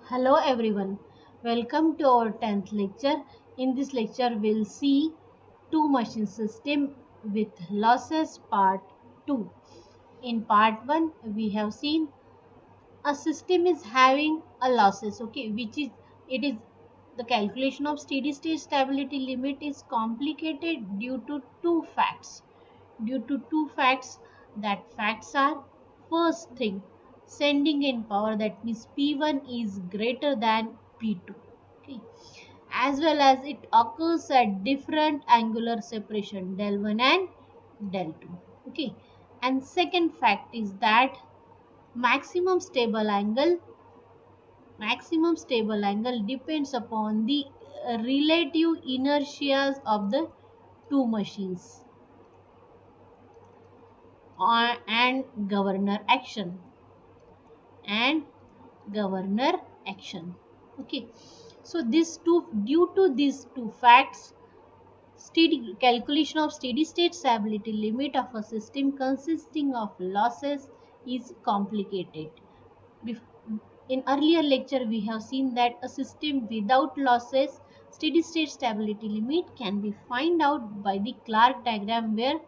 Hello everyone, welcome to our 10th lecture. In this lecture, we'll see two machine system with losses part 2. In part 1, we have seen a system is having a losses, okay, which is it is the calculation of steady state stability limit is complicated due to two facts. That facts are: first thing, sending in power, that means P1 is greater than P2, okay, as well as it occurs at different angular separation del 1 and del 2, okay. And second fact is that maximum stable angle maximum stable angle depends upon the relative inertias of the two machines and and governor action, okay. So this two due to these two facts, steady calculation of steady state stability limit of a system consisting of losses is complicated. In earlier lecture we have seen that a system without losses steady state stability limit can be find out by the Clark diagram, where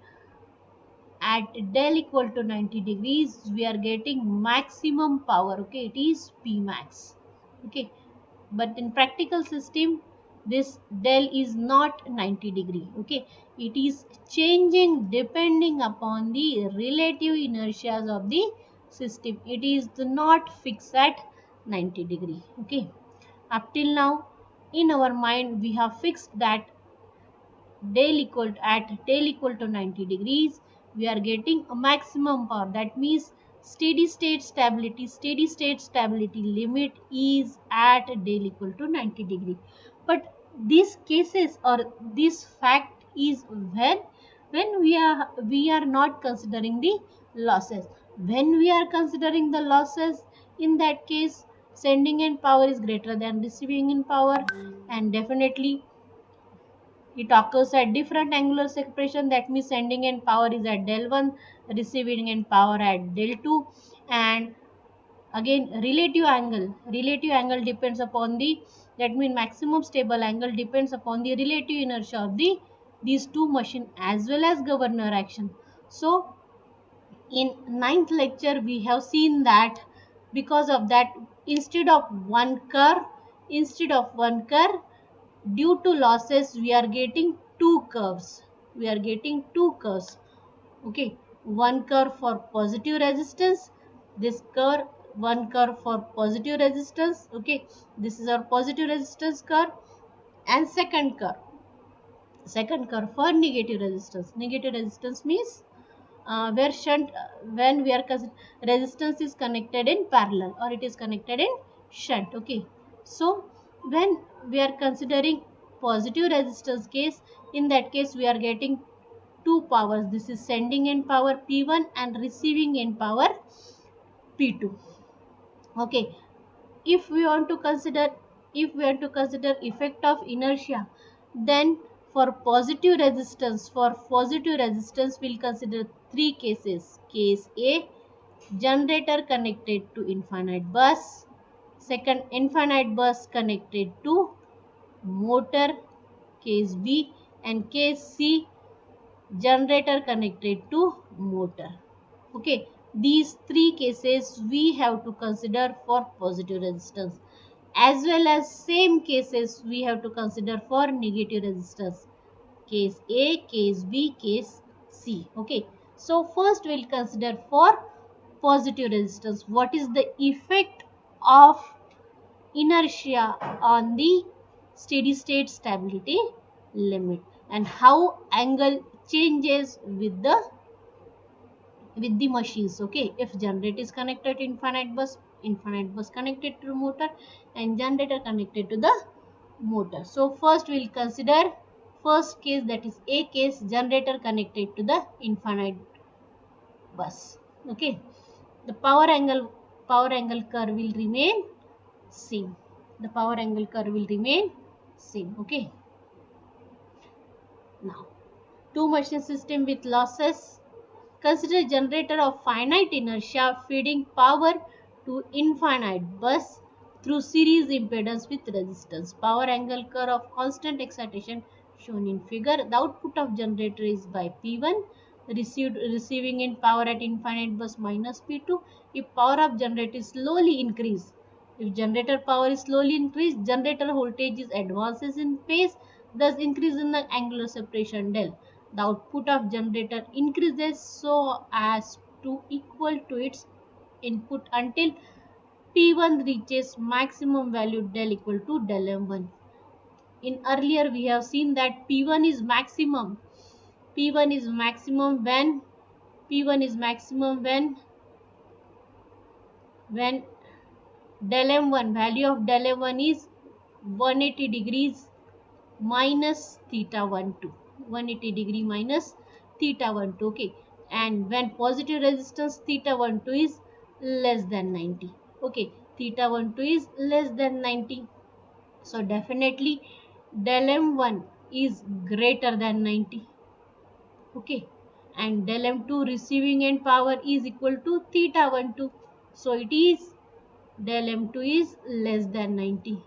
at del equal to 90 degrees we are getting maximum power, okay, it is P max, okay. But in practical system this del is not 90 degree, okay, it is changing depending upon the relative inertias of the system, it is not fixed at 90 degree, okay. Up till now in our mind we have fixed that del equal to 90 degrees we are getting a maximum power, that means steady state stability limit is at del equal to 90 degree. But these cases or this fact is when we are not considering the losses. When we are considering the losses, in that case sending in power is greater than receiving in power, and definitely it occurs at different angular separation, that means sending in power is at del 1, receiving in power at del 2. And again relative angle depends upon the, that means maximum stable angle depends upon the relative inertia of these two machine as well as governor action. So in ninth lecture we have seen that because of that, instead of one curve, due to losses we are getting two curves. Okay, one curve for positive resistance, this curve, one curve for positive resistance, okay, this is our positive resistance curve. And second curve for negative resistance means where shunt when we are resistance is connected in parallel or it is connected in shunt, okay. So when we are considering positive resistance case, in that case we are getting two powers, this is sending in power P1 and receiving in power P2, okay. If we want to consider effect of inertia, then for positive resistance we'll consider three cases. Case A, generator connected to infinite bus. Second, infinite bus connected to motor. Case B. And case C, generator connected to motor, okay. These three cases we have to consider for positive resistance, as well as same cases we have to consider for negative resistance. Case A, case B, case C, okay. So first we'll consider for positive resistance, what is the effect of inertia on the steady state stability limit, and how angle changes with the machines, okay. If generator is connected to infinite bus connected to motor, and generator connected to the motor. So first we'll consider first case, that is A case, generator connected to the infinite bus, okay. The power angle curve will remain same. The power angle curve will remain same, okay. Now, two machine system with losses. Consider generator of finite inertia feeding power to infinite bus through series impedance with resistance. Power angle curve of constant excitation shown in figure. The output of generator is by P1 receiving in power at infinite bus minus P2. If power of generator is slowly increased, if generator power is slowly increased, generator voltage is advances in phase, thus increase in the angular separation del. The output of generator increases so as to equal to its input until P1 reaches maximum value del equal to del M1. In earlier we have seen that P1 is maximum. P1 is maximum when P1 is maximum when del M1 value of del M1 is 180 degrees minus theta 12, 180 degree minus theta 12, okay, and when positive resistance theta 12 is less than 90, okay, theta 12 is less than 90, so definitely del M1 is greater than 90, okay, and del M2 receiving end power is equal to theta 12, so it is del M2 is less than 90.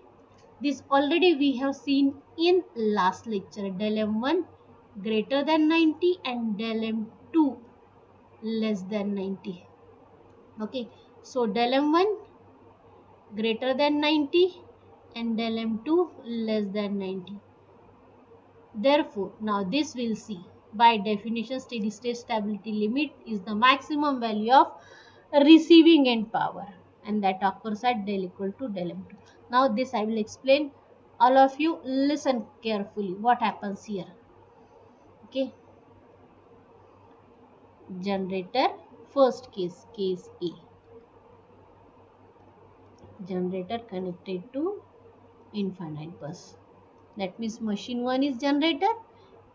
This already we have seen in last lecture. Del M1 greater than 90 and del M2 less than 90. Okay, so del M1 greater than 90 and del M2 less than 90. Therefore, now this we'll see. By definition, steady state stability limit is the maximum value of receiving end power, and that occurs at del equal to del M2. Now this I will explain. All of you listen carefully what happens here. Okay, generator, first case A, generator connected to infinite bus. That means machine 1 is generator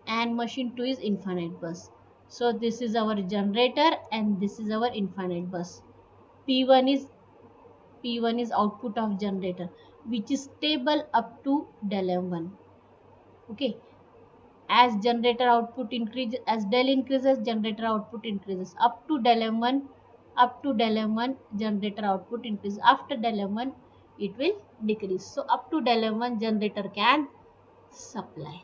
and machine 2 is infinite bus. So this is our generator and this is our infinite bus. P1 is output of generator which is stable up to del M1. Okay, as generator output increases, as del increases, generator output increases up to del M1. Up to del M1 generator output increases. After del M1 it will decrease. So up to del M1 generator can supply.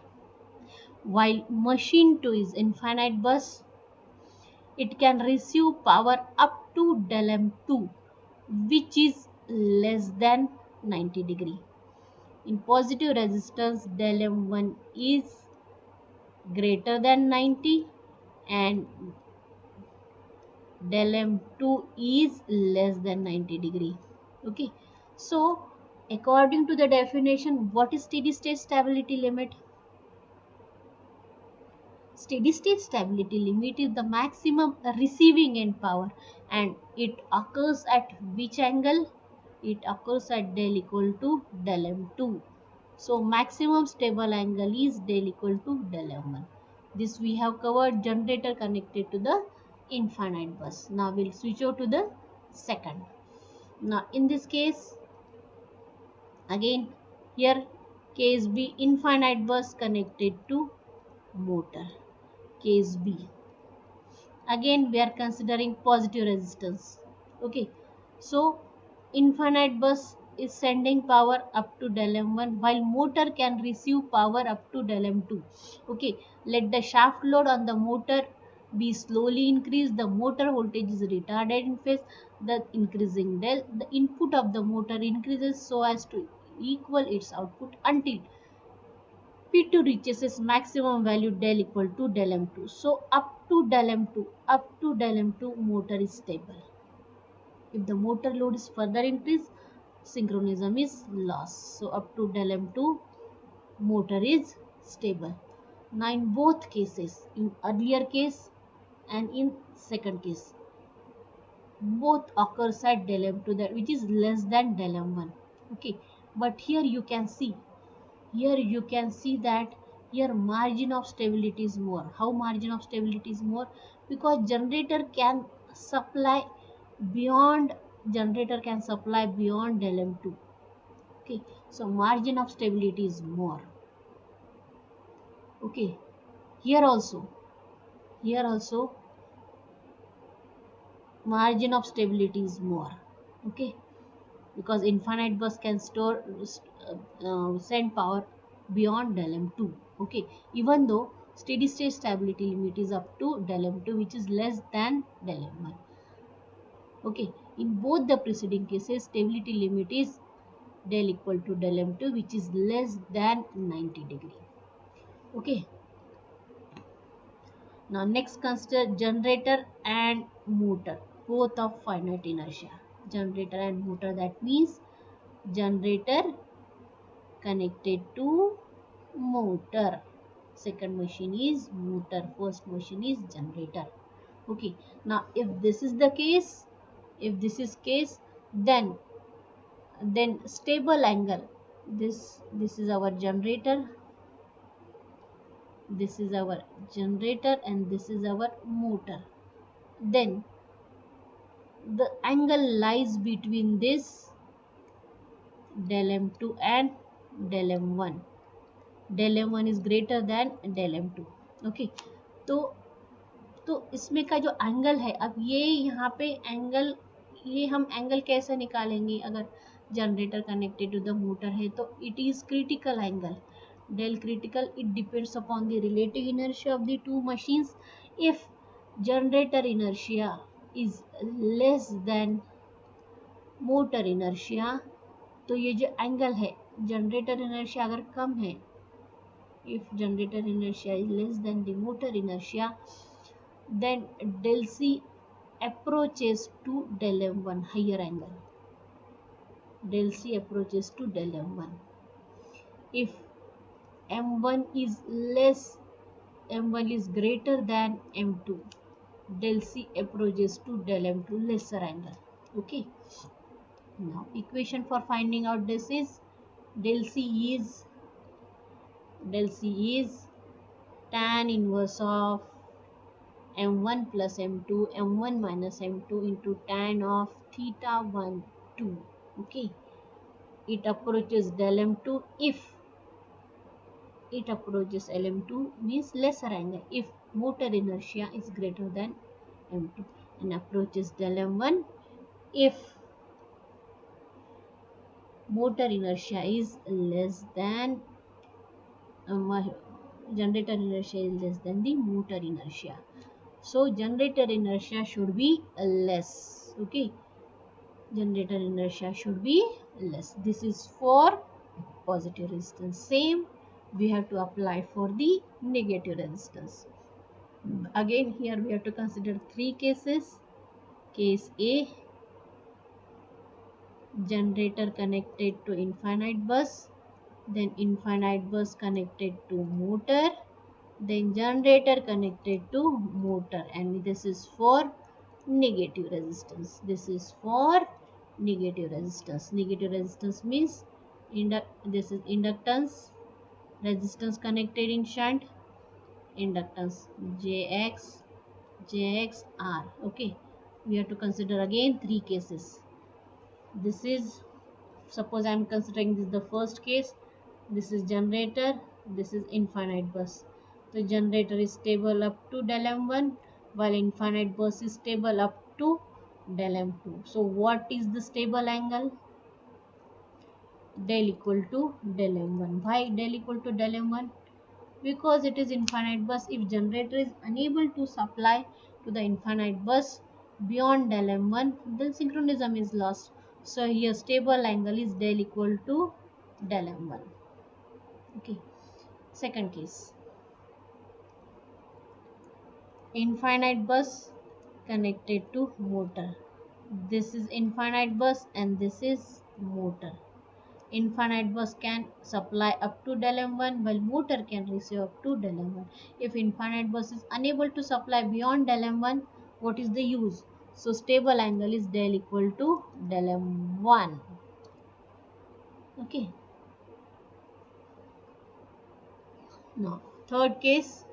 While machine 2 is infinite bus, it can receive power up to del M2 which is less than 90 degree. In positive resistance, del M1 is greater than 90 and del M2 is less than 90 degree. Okay, so according to the definition, what is steady state stability limit? Steady state stability limit is the maximum receiving end power and it occurs at which angle? It occurs at del equal to del M2. So maximum stable angle is del equal to del M1. This we have covered generator connected to the infinite bus. Now we'll switch over to the second. Now in this case, again here case B, infinite bus connected to motor. Case B, again we are considering positive resistance. Okay, so infinite bus is sending power up to del M1 while motor can receive power up to del M2. Okay, let the shaft load on the motor be slowly increased. The motor voltage is retarded in phase. The increasing del, the input of the motor increases so as to equal its output until P2 reaches its maximum value del equal to del M2. So up to del M2 motor is stable. If the motor load is further increased, synchronism is lost. So up to del M2 motor is stable. Now in both cases, in earlier case and in second case, both occurs at del M2 that which is less than del M1. Okay, but here you can see that here margin of stability is more. How margin of stability is more? Because supply generator can supply beyond del M2. Okay, so margin of stability is more. Okay, here also margin of stability is more. Okay, because infinite bus can store send power beyond del m2. Okay, even though steady state stability limit is up to del m2, which is less than del m1. Okay, in both the preceding cases stability limit is del equal to del m2, which is less than 90 degree. Okay, now next consider generator and motor, both of finite inertia. Generator and motor, that means generator connected to motor. Second machine is motor, first machine is generator. Okay, now if this is the case, if this is case, then stable angle, this is our generator, this is our generator, and this is our motor. Then the angle lies between this del m2 and del m1. del m1 is greater than del m2. Okay, तो इसमें का जो angle है, अब ये यहाँ पे angle, ये हम एंगल कैसे निकालेंगे? अगर generator connected to the motor है तो it is critical angle, del critical. It depends upon the relative inertia of the two machines. If generator inertia is less than motor inertia, तो ये जो एंगल है, generator inertia अगर कम है, if generator inertia is less than the motor inertia, then del C approaches to del M1, higher angle. Del C approaches to del M1. If M1 is less, M1 is greater than M2, del C approaches to del M2, lesser angle. Okay. Now equation for finding out this is del C is tan inverse of m1 plus m2, m1 minus m2 into tan of theta 1 2. Okay, it approaches del m2 if it approaches lm2, means lesser angle, if motor inertia is greater than m2, and approaches del m1 if motor inertia is less than generator inertia is less than the motor inertia. So generator inertia should be less. Okay, generator inertia should be less. This is for positive resistance. Same we have to apply for the negative resistance. Again here we have to consider three cases. Case A, generator connected to infinite bus, then infinite bus connected to motor, then generator connected to motor, and this is for negative resistance. This is for negative resistance. Negative resistance means this is inductance, resistance connected in shunt, inductance jx r. Okay, we have to consider again three cases. This is, suppose I am considering this the first case. This is generator, this is infinite bus. The generator is stable up to del m1, while infinite bus is stable up to del m2. So what is the stable angle? Del equal to del m1. Why del equal to del m1? Because it is infinite bus. If generator is unable to supply to the infinite bus beyond del m1, then synchronism is lost. So here stable angle is del equal to del m1. Okay, second case, infinite bus connected to motor. This is infinite bus and this is motor. Infinite bus can supply up to del m1, while motor can receive up to del m1. If infinite bus is unable to supply beyond del m1, what is the use? So stable angle is del equal to del m1. Okay. Now third case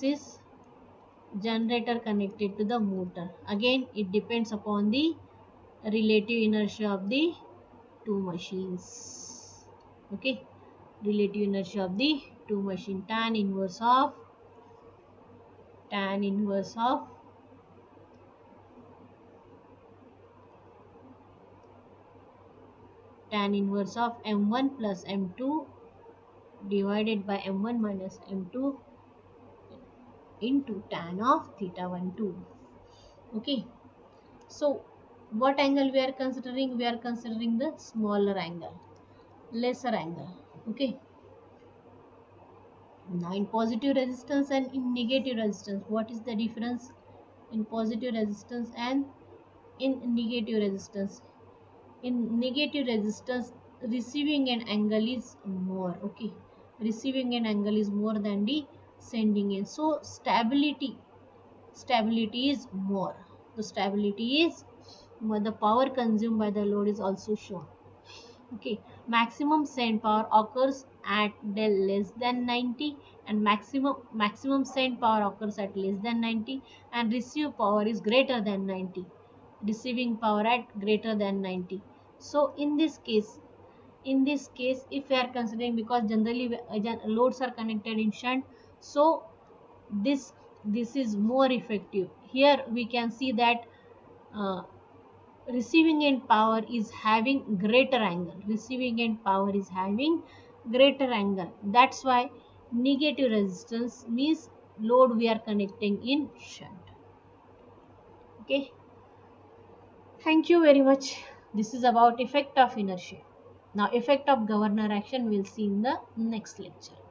is generator connected to the motor. Again it depends upon the relative inertia of the two machines. Okay, relative inertia of the two machine, tan inverse of tan inverse of m1 plus m2 divided by m1 minus m2 into tan of theta 1 2. Okay, so what angle we are considering? We are considering the smaller angle, lesser angle. Okay, now in positive resistance and in negative resistance, what is the difference in positive resistance and in negative resistance? In negative resistance, receiving an angle is more. Okay, receiving an angle is more than the sending end, so stability is more. The stability is more. The power consumed by the load is also shown. Okay, maximum send power occurs at del less than 90, and maximum send power occurs at less than 90, and receive power is greater than 90. Receiving power at greater than 90. So in this case, if we are considering, because generally loads are connected in shunt, so this this is more effective. Here we can see that uh, receiving end power is having greater angle. Receiving end power is having greater angle. That's why negative resistance means load we are connecting in shunt. Okay, thank you very much. This is about effect of inertia. Now effect of governor action we'll see in the next lecture.